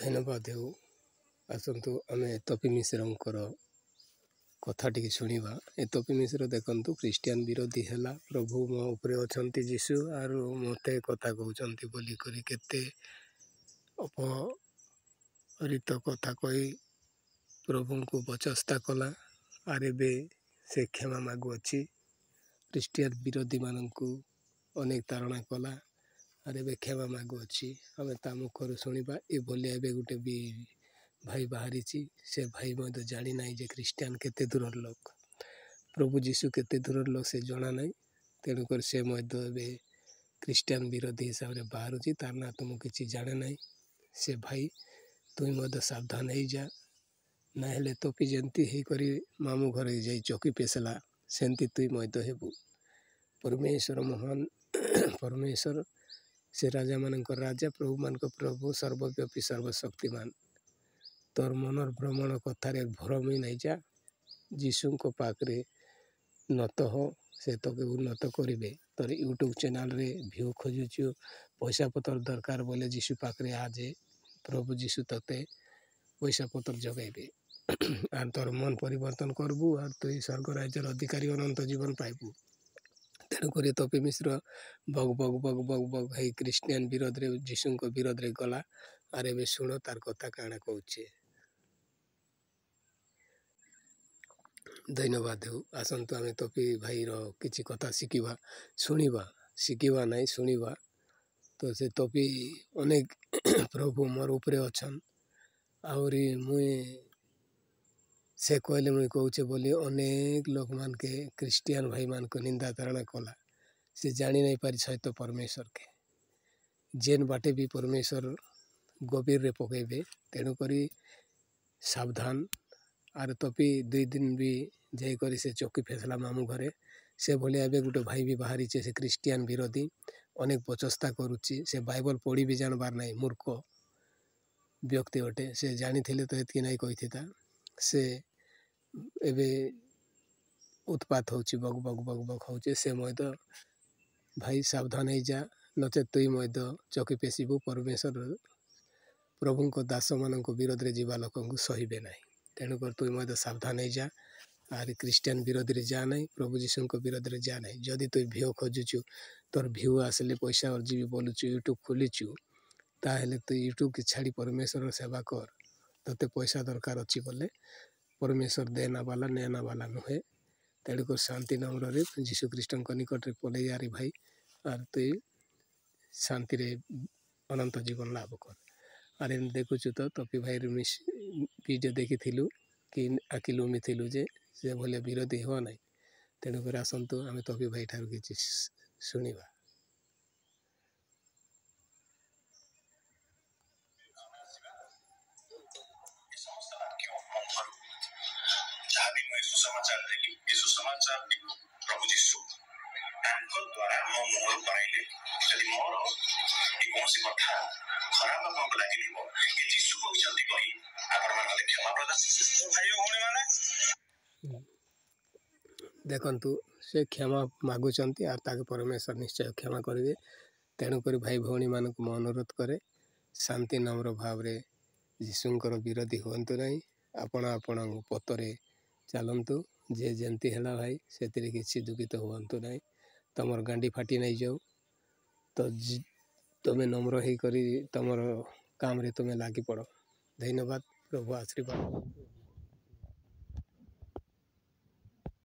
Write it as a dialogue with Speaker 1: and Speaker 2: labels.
Speaker 1: धन्यवाद हो। आसतु आम तपी मिश्र कथा टी शुणा। ए तपी मिश्र देखु क्रिस्टियन विरोधी है प्रभु मो उपरे अच्छा जीशु आर मत कथा कहते बोलिक केते अपहरित कथा कही प्रभु को बचस्ता कला आर बे से क्षमा मागुअछि। क्रिस्टियन विरोधी मानू अनेक तारणा कला आरे बे क्षमा मागुअछि। आम ता मुखर शुणा ये एवं गोटे भी भाई बाहरी से भाई मत जानी ना जे क्रिस्टियन केते दूर लोक प्रभु जीशु केते दूर लोक से जना ना। तेणुक से क्रिस्टियन विरोधी हिसाब से बाहर तार ना तुम किसी जाने ना। से भाई तुम सावधान हो जा ना हेले तोपी जंती ही करी मामू घर जा चौकी पेसला सेमती तुई मद हेबू। परमेश्वर महान परमेश्वर से राजा मान राजा प्रभु मान प्रभु सर्वव्यापी सर्वशक्तिमान तोर मनर भ्रमण कथार भरम ही नहीं जा। जीशु को पाखरे नत हो से तो उन्नत करेंगे। तोर यूट्यूब चैनल रे व्यू खोजुचु पैसा पतर दरकार बोले जीशु पाखरे आजे प्रभु जीशु तते पैसा पतर जगेबे आर तोर मन परिवर्तन करबू आर तुई स्वर्ग राज्यर अधिकारी अनंत जीवन पाइबू। तेणुक तपी मिश्र बग बग बग बग बग है क्रिस्टियन विरोध रे जीशु विरोध रे गला आर ए शुण तार कथा काण कहे। धन्यवाद हो। आसतु आम तपी भाई किसी कथा शिखा शुणा शिखा ना शुणा। तो से तपी अनेक प्रभु मोर उपरे अच्छन आहरी मुई से कहले मुई कहूचे बोली अनेक लोक मान के क्रिस्टियन भाई मान को निंदा धारणा कला से जानी नहीं पारी सहित परमेश्वर के जेन बाटे भी परमेश्वर गभीर रे पकेबे। तेणुक सावधान आर तपी 2 दिन भी जाकर से चौकी फैसला मामू घरे से भाया एवं गोटे भाई भी बाहरी से क्रिस्टियन विरोधी अनेक बचस्ता करुच्ची। से बाइबल पढ़ी भी जानबार ना मूर्ख व्यक्ति अटे से जानी थे तो ये नहीं कही था से एवं उत्पात हो बग बग बग बग हो से मद भाई सावधान हो जा नचे तुई मद चौकी पेशबू। परमेश्वर प्रभु को दास मान विरोध रे जीवा लोक सहे ना। तेणुक तुई मद सावधान हो जा आर क्रिस्टियन विरोधी रे जा ना प्रभु जीशु विरोध रे जा ना। जदि तुई भ्यू खोजुचु तोर भ्यू आसले पैसा अर्जी बोलुचु यूट्यूब खोलीचु ताहले तु यूट्यूब की छाड़ी परमेश्वर सेवा कर तोते पैसा दरकार अच्छी बोले परमेश्वर देना वाला नेना वाला नुहे। तेणुक शांति नम्र जीशु ख्रीष्ट निकट में पलि यारी भाई आर तु शांति रे अनंत जीवन लाभ कर। आरे देखुचु तो तपी भाई वीडियो देखी कि आखिल उमी थिलु जे से भले विरोधी हो ना। तेणुक आसतु आम तपी भाई ठार किसी शुणा।
Speaker 2: सुसमाचार प्रभु जीशु द्वारा मो मुहर कराइले यदि मोर कौन कथा खराब आपको लगे ये जीशु कहते कही आपण मैंने क्षमा प्रदान भाई भौणी मैंने
Speaker 1: देखंतु से क्षमा मागुचंती आर ताके परमेश्वर निश्चय क्षमा करेंगे। तेणुक भाई भौणी मानक मो अनुरोध करे शांति नम्र भाव रे जीशुंकर विरोधी हुंतु नहीं। आपण आपण पतरे चलतु जे जंती है भाई से किसी दुखित हुंतु नहीं। तुमर गांडी फाटी नहीं जाऊ तो तुम्हें नम्र हो कर तुम काम रे तुम्हें लगी पड़। धन्यवाद प्रभु आशीर्वाद।